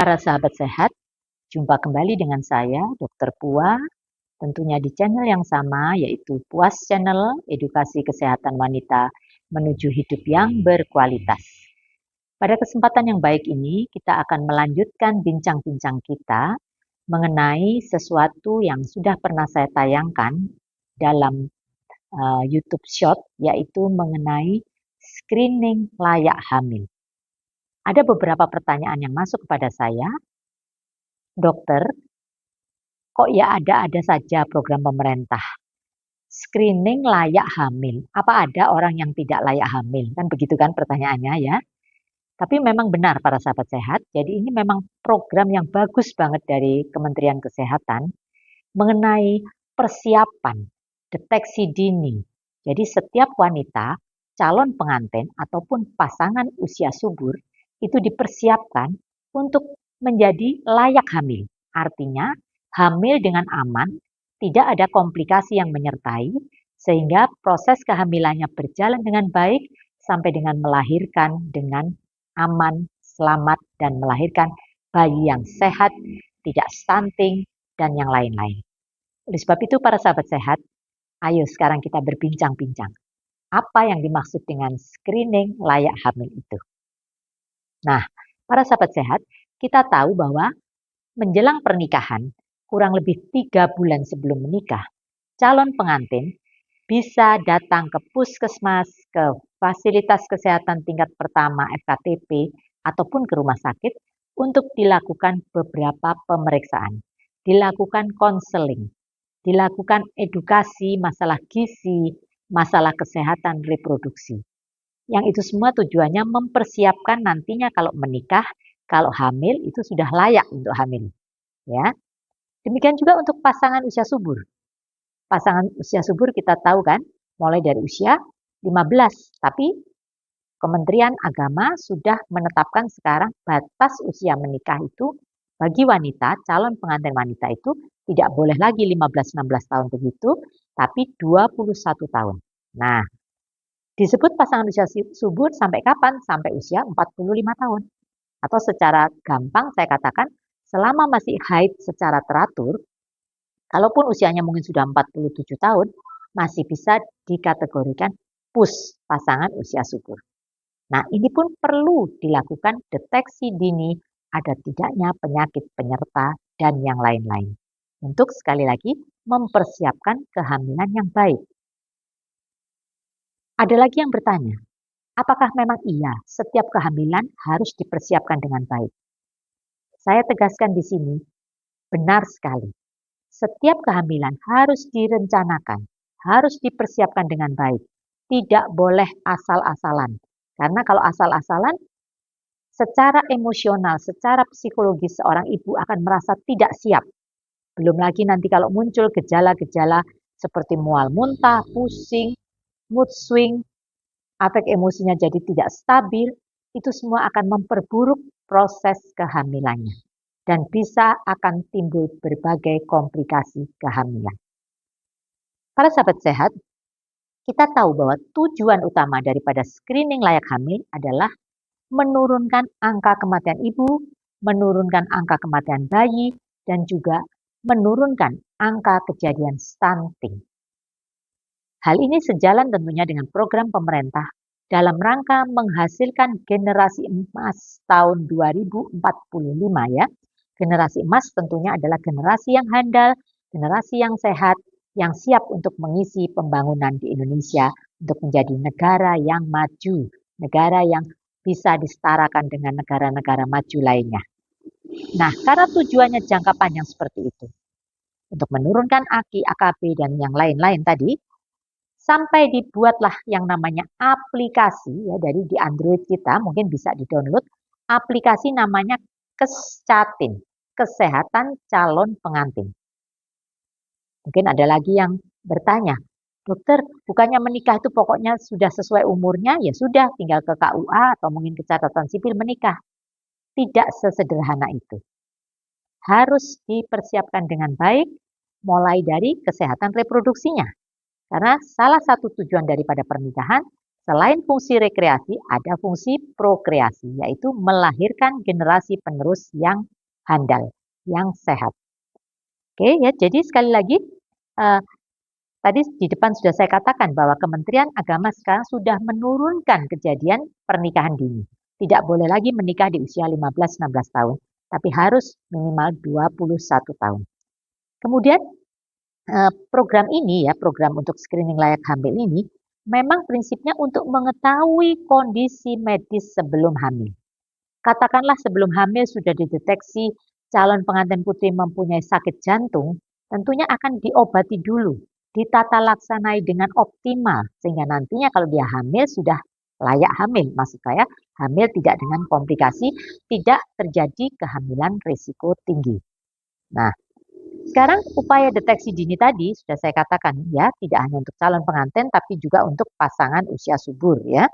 Para sahabat sehat, jumpa kembali dengan saya, Dr. Pua, tentunya di channel yang sama, yaitu Puas Channel Edukasi Kesehatan Wanita menuju hidup yang berkualitas. Pada kesempatan yang baik ini, kita akan melanjutkan bincang-bincang kita mengenai sesuatu yang sudah pernah saya tayangkan dalam YouTube Short, yaitu mengenai screening layak hamil. Ada beberapa pertanyaan yang masuk kepada saya. Dokter, kok ya ada saja program pemerintah? Screening layak hamil. Apa ada orang yang tidak layak hamil? Kan begitu kan pertanyaannya ya. Tapi memang benar para sahabat sehat. Jadi ini memang program yang bagus banget dari Kementerian Kesehatan mengenai persiapan deteksi dini. Jadi setiap wanita, calon pengantin ataupun pasangan usia subur itu dipersiapkan untuk menjadi layak hamil. Artinya hamil dengan aman, tidak ada komplikasi yang menyertai, sehingga proses kehamilannya berjalan dengan baik sampai dengan melahirkan dengan aman, selamat, dan melahirkan bayi yang sehat, tidak stunting, dan yang lain-lain. Oleh sebab itu para sahabat sehat, ayo sekarang kita berbincang-bincang. Apa yang dimaksud dengan screening layak hamil itu? Nah, para sahabat sehat, kita tahu bahwa menjelang pernikahan, kurang lebih 3 bulan sebelum menikah, calon pengantin bisa datang ke puskesmas, ke fasilitas kesehatan tingkat pertama FKTP, ataupun ke rumah sakit untuk dilakukan beberapa pemeriksaan, dilakukan konseling, dilakukan edukasi masalah gizi, masalah kesehatan reproduksi. Yang itu semua tujuannya mempersiapkan nantinya kalau menikah, kalau hamil itu sudah layak untuk hamil. Ya. Demikian juga untuk pasangan usia subur. Pasangan usia subur kita tahu kan, mulai dari usia 15. Tapi Kementerian Agama sudah menetapkan sekarang batas usia menikah itu bagi wanita, calon pengantin wanita itu tidak boleh lagi 15-16 tahun begitu, tapi 21 tahun. Nah, disebut pasangan usia subur sampai kapan? Sampai usia 45 tahun. Atau secara gampang saya katakan, selama masih haid secara teratur, kalaupun usianya mungkin sudah 47 tahun, masih bisa dikategorikan PUS, pasangan usia subur. Nah, ini pun perlu dilakukan deteksi dini ada tidaknya penyakit penyerta dan yang lain-lain. Untuk sekali lagi mempersiapkan kehamilan yang baik. Ada lagi yang bertanya, apakah memang iya setiap kehamilan harus dipersiapkan dengan baik? Saya tegaskan di sini, benar sekali. Setiap kehamilan harus direncanakan, harus dipersiapkan dengan baik. Tidak boleh asal-asalan. Karena kalau asal-asalan, secara emosional, secara psikologis seorang ibu akan merasa tidak siap. Belum lagi nanti kalau muncul gejala-gejala seperti mual muntah, pusing, mood swing, afek emosinya jadi tidak stabil, itu semua akan memperburuk proses kehamilannya. Dan bisa akan timbul berbagai komplikasi kehamilan. Para sahabat sehat, kita tahu bahwa tujuan utama daripada screening layak hamil adalah menurunkan angka kematian ibu, menurunkan angka kematian bayi, dan juga menurunkan angka kejadian stunting. Hal ini sejalan tentunya dengan program pemerintah dalam rangka menghasilkan generasi emas tahun 2045 ya. Generasi emas tentunya adalah generasi yang handal, generasi yang sehat, yang siap untuk mengisi pembangunan di Indonesia untuk menjadi negara yang maju, negara yang bisa disetarakan dengan negara-negara maju lainnya. Nah, karena tujuannya jangka panjang seperti itu, untuk menurunkan AKI, AKP, dan yang lain-lain tadi, sampai dibuatlah yang namanya aplikasi ya dari di Android kita, mungkin bisa di-download, aplikasi namanya Kescatin, Kesehatan Calon Pengantin. Mungkin ada lagi yang bertanya, dokter, bukannya menikah itu pokoknya sudah sesuai umurnya, ya sudah tinggal ke KUA atau mungkin ke catatan sipil menikah. Tidak sesederhana itu. Harus dipersiapkan dengan baik, mulai dari kesehatan reproduksinya. Karena salah satu tujuan daripada pernikahan, Selain fungsi rekreasi, ada fungsi prokreasi, yaitu melahirkan generasi penerus yang handal, yang sehat. Oke ya, jadi sekali lagi eh, tadi di depan sudah saya katakan bahwa Kementerian Agama sekarang sudah menurunkan kejadian pernikahan dini. Tidak boleh lagi menikah di usia 15-16 tahun, tapi harus minimal 21 tahun. Kemudian program ini ya, program untuk screening layak hamil ini memang prinsipnya untuk mengetahui kondisi medis sebelum hamil. Katakanlah sebelum hamil sudah dideteksi calon pengantin putri mempunyai sakit jantung, tentunya akan diobati dulu, ditata laksanai dengan optimal, sehingga nantinya kalau dia hamil sudah layak hamil. Maksud saya hamil tidak dengan komplikasi, tidak terjadi kehamilan risiko tinggi. Nah, sekarang upaya deteksi dini tadi sudah saya katakan ya, tidak hanya untuk calon pengantin tapi juga untuk pasangan usia subur ya.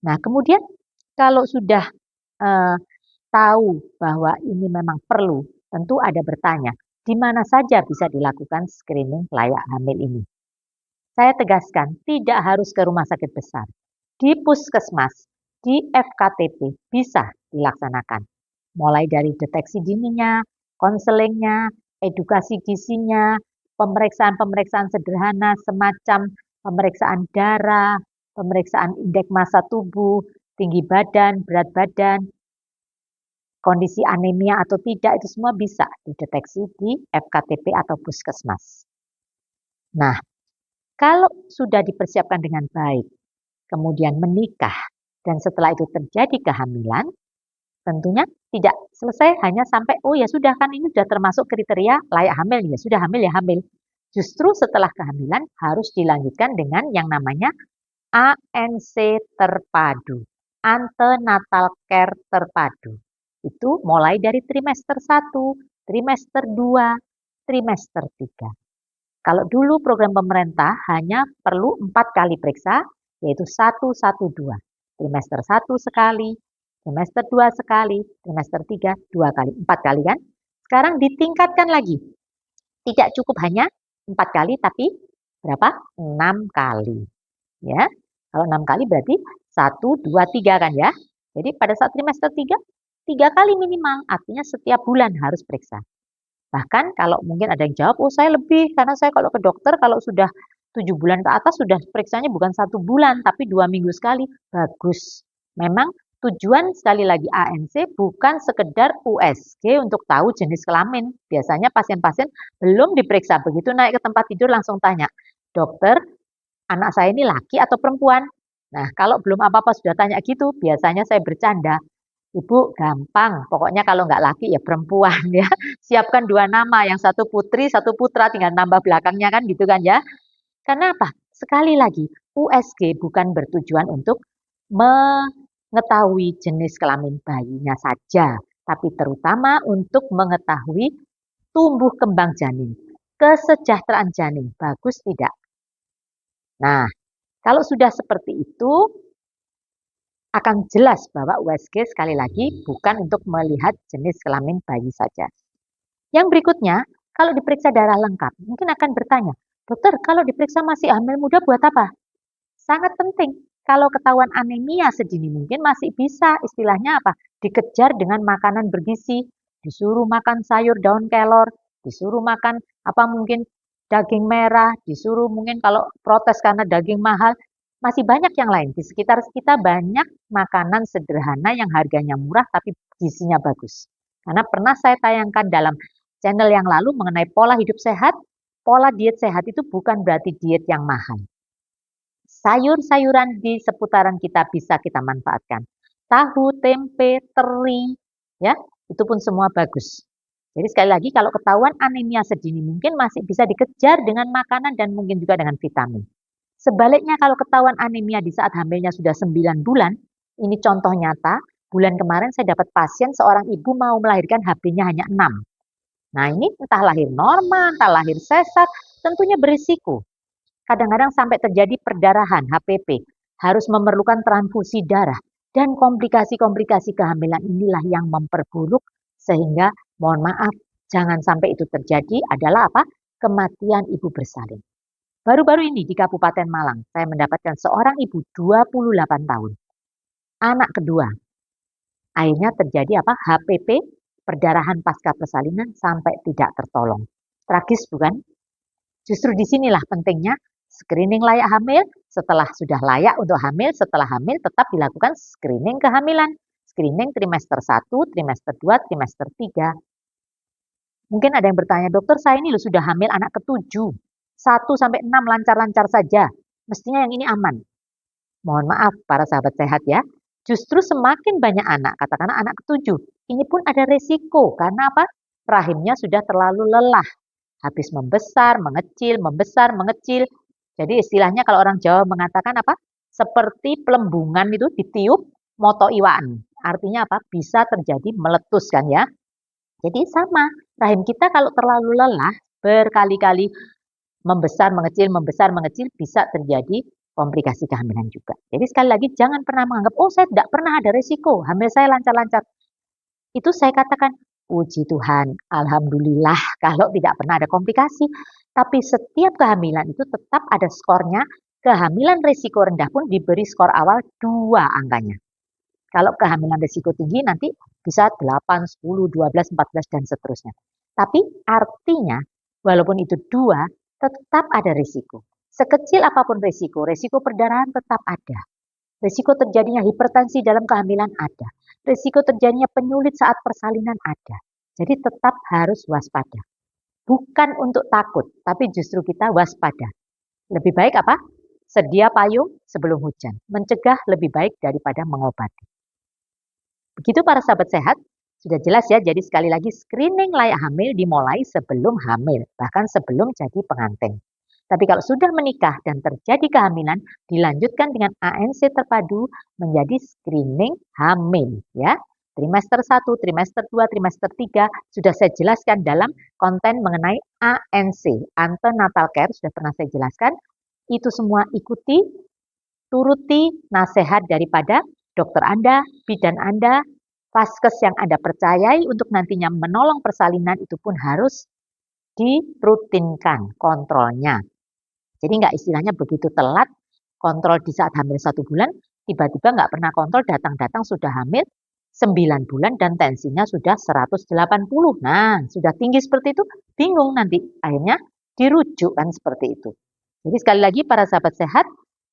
Nah, kemudian kalau sudah tahu bahwa ini memang perlu, tentu ada bertanya, di mana saja bisa dilakukan screening layak hamil ini. Saya tegaskan, tidak harus ke rumah sakit besar. Di puskesmas, di FKTP bisa dilaksanakan. Mulai dari deteksi dininya, konselingnya, edukasi gizinya, pemeriksaan-pemeriksaan sederhana semacam pemeriksaan darah, pemeriksaan indeks massa tubuh, tinggi badan, berat badan, kondisi anemia atau tidak, itu semua bisa dideteksi di FKTP atau puskesmas. Nah, kalau sudah dipersiapkan dengan baik, kemudian menikah, dan setelah itu terjadi kehamilan, tentunya tidak selesai hanya sampai, oh ya sudah kan ini sudah termasuk kriteria layak hamil, ya sudah hamil ya hamil. Justru setelah kehamilan harus dilanjutkan dengan yang namanya ANC terpadu, antenatal care terpadu. Itu mulai dari trimester 1, trimester 2, trimester 3. Kalau dulu program pemerintah hanya perlu 4 kali periksa, yaitu 112. Trimester 1 sekali, trimester 2 sekali, trimester 3 2 kali, 4 kali kan? Sekarang ditingkatkan lagi. Tidak cukup hanya 4 kali, tapi berapa? 6 kali. Ya, kalau 6 kali berarti 1, 2, 3 kan ya? Jadi pada saat trimester 3, 3 kali minimal, artinya setiap bulan harus periksa. Bahkan kalau mungkin ada yang jawab, oh saya lebih, karena saya kalau ke dokter kalau sudah 7 bulan ke atas sudah periksanya bukan 1 bulan, tapi 2 minggu sekali. Bagus. Memang tujuan sekali lagi ANC bukan sekedar USG untuk tahu jenis kelamin. Biasanya pasien-pasien belum diperiksa, begitu naik ke tempat tidur langsung tanya, dokter, anak saya ini laki atau perempuan? Nah, kalau belum apa-apa sudah tanya gitu, biasanya saya bercanda. Ibu gampang, pokoknya kalau nggak laki ya perempuan ya. Siapkan 2 nama, yang satu putri, satu putra, tinggal nambah belakangnya kan gitu kan ya. Karena apa? Sekali lagi, USG bukan bertujuan untuk mengetahui jenis kelamin bayinya saja, tapi terutama untuk mengetahui tumbuh kembang janin, kesejahteraan janin, bagus tidak? Nah, kalau sudah seperti itu, akan jelas bahwa USG sekali lagi bukan untuk melihat jenis kelamin bayi saja. Yang berikutnya, kalau diperiksa darah lengkap, mungkin akan bertanya, dokter kalau diperiksa masih hamil muda buat apa? Sangat penting. Kalau ketahuan anemia sedini mungkin masih bisa istilahnya apa? Dikejar dengan makanan bergizi, disuruh makan sayur daun kelor, disuruh makan apa mungkin daging merah, disuruh mungkin kalau protes karena daging mahal, masih banyak yang lain. Di sekitar kita banyak makanan sederhana yang harganya murah tapi gizinya bagus. Karena pernah saya tayangkan dalam channel yang lalu mengenai pola hidup sehat, pola diet sehat itu bukan berarti diet yang mahal. Sayur-sayuran di seputaran kita bisa kita manfaatkan. Tahu, tempe, teri, ya, itu pun semua bagus. Jadi sekali lagi kalau ketahuan anemia sedini mungkin masih bisa dikejar dengan makanan dan mungkin juga dengan vitamin. Sebaliknya kalau ketahuan anemia di saat hamilnya sudah 9 bulan, ini contoh nyata, bulan kemarin saya dapat pasien seorang ibu mau melahirkan HB-nya hanya 6. Nah ini entah lahir normal, entah lahir sesar, tentunya berisiko. Kadang-kadang sampai terjadi perdarahan, HPP, harus memerlukan transfusi darah. Dan komplikasi-komplikasi kehamilan inilah yang memperburuk sehingga mohon maaf, jangan sampai itu terjadi adalah apa? Kematian ibu bersalin. Baru-baru ini di Kabupaten Malang, saya mendapatkan seorang ibu 28 tahun. Anak kedua, akhirnya terjadi apa? HPP, perdarahan pasca persalinan sampai tidak tertolong. Tragis bukan? Justru disinilah pentingnya screening layak hamil. Setelah sudah layak untuk hamil, setelah hamil tetap dilakukan screening kehamilan. Screening trimester 1, trimester 2, trimester 3. Mungkin ada yang bertanya, dokter saya ini loh sudah hamil anak ke-7. 1-6 lancar-lancar saja. Mestinya yang ini aman. Mohon maaf para sahabat sehat ya. Justru semakin banyak anak, katakanlah anak ke-7. Ini pun ada resiko. Karena apa? Rahimnya sudah terlalu lelah. Habis membesar, mengecil. Jadi istilahnya kalau orang Jawa mengatakan apa? Seperti pelembungan itu ditiup moto iwaan. Artinya apa? Bisa terjadi meletus kan ya. Jadi sama, rahim kita kalau terlalu lelah berkali-kali membesar, mengecil, bisa terjadi komplikasi kehamilan juga. Jadi sekali lagi jangan pernah menganggap, oh saya tidak pernah ada resiko, hamil saya lancar-lancar. Itu saya katakan, puji Tuhan, alhamdulillah kalau tidak pernah ada komplikasi. Tapi setiap kehamilan itu tetap ada skornya, kehamilan risiko rendah pun diberi skor awal 2 angkanya. Kalau kehamilan risiko tinggi nanti bisa 8, 10, 12, 14 dan seterusnya. Tapi artinya walaupun itu 2 tetap ada risiko. Sekecil apapun risiko perdarahan tetap ada. Risiko terjadinya hipertensi dalam kehamilan ada. Risiko terjadinya penyulit saat persalinan ada. Jadi tetap harus waspada. Bukan untuk takut, tapi justru kita waspada. Lebih baik apa? Sedia payung sebelum hujan. Mencegah lebih baik daripada mengobati. Begitu para sahabat sehat, sudah jelas ya, jadi sekali lagi screening layak hamil dimulai sebelum hamil, bahkan sebelum jadi pengantin. Tapi kalau sudah menikah dan terjadi kehamilan, dilanjutkan dengan ANC terpadu menjadi screening hamil ya. Trimester 1, trimester 2, trimester 3 sudah saya jelaskan dalam konten mengenai ANC, antenatal care, sudah pernah saya jelaskan. Itu semua ikuti, turuti nasihat daripada dokter Anda, bidan Anda, vaskes yang Anda percayai untuk nantinya menolong persalinan itu pun harus dirutinkan kontrolnya. Jadi nggak istilahnya begitu telat kontrol di saat hamil 1 bulan, tiba-tiba nggak pernah kontrol, datang-datang sudah hamil 9 bulan dan tensinya sudah 180. Nah, sudah tinggi seperti itu, bingung nanti. Akhirnya dirujuk kan seperti itu. Jadi sekali lagi para sahabat sehat,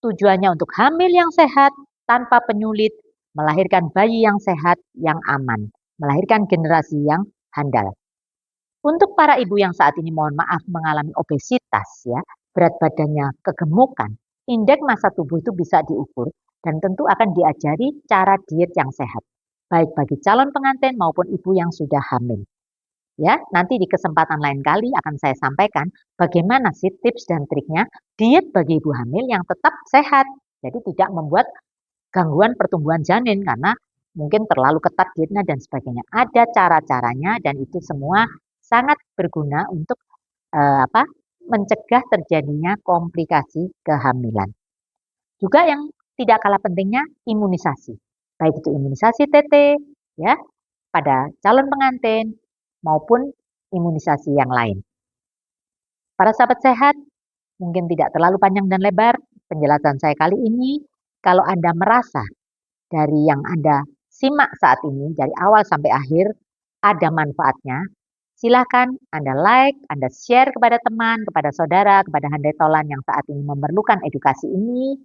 tujuannya untuk hamil yang sehat, tanpa penyulit, melahirkan bayi yang sehat, yang aman, melahirkan generasi yang handal. Untuk para ibu yang saat ini mohon maaf mengalami obesitas ya, berat badannya kegemukan, indeks massa tubuh itu bisa diukur dan tentu akan diajari cara diet yang sehat, baik bagi calon pengantin maupun ibu yang sudah hamil. Ya, nanti di kesempatan lain kali akan saya sampaikan bagaimana sih tips dan triknya diet bagi ibu hamil yang tetap sehat. Jadi tidak membuat gangguan pertumbuhan janin karena mungkin terlalu ketat dietnya dan sebagainya. Ada cara-caranya dan itu semua sangat berguna untuk mencegah terjadinya komplikasi kehamilan. Juga yang tidak kalah pentingnya imunisasi. Baik itu imunisasi TT ya pada calon pengantin maupun imunisasi yang lain. Para sahabat sehat, mungkin tidak terlalu panjang dan lebar penjelasan saya kali ini. Kalau Anda merasa dari yang Anda simak saat ini dari awal sampai akhir ada manfaatnya, silakan Anda like, Anda share kepada teman, kepada saudara, kepada handai tolan yang saat ini memerlukan edukasi ini.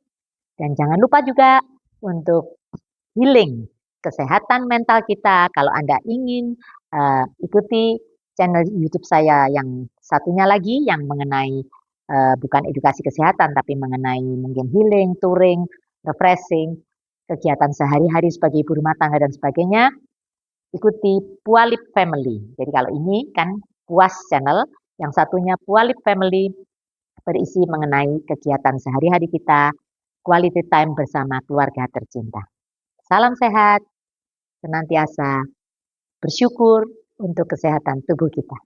Dan jangan lupa juga untuk healing kesehatan mental kita. Kalau Anda ingin ikuti channel YouTube saya yang satunya lagi yang mengenai bukan edukasi kesehatan tapi mengenai mungkin healing, touring, refreshing, kegiatan sehari-hari sebagai ibu rumah tangga dan sebagainya. Ikuti Pualip Family. Jadi kalau ini kan Puas Channel, yang satunya Pualip Family berisi mengenai kegiatan sehari-hari kita, quality time bersama keluarga tercinta. Salam sehat, senantiasa bersyukur untuk kesehatan tubuh kita.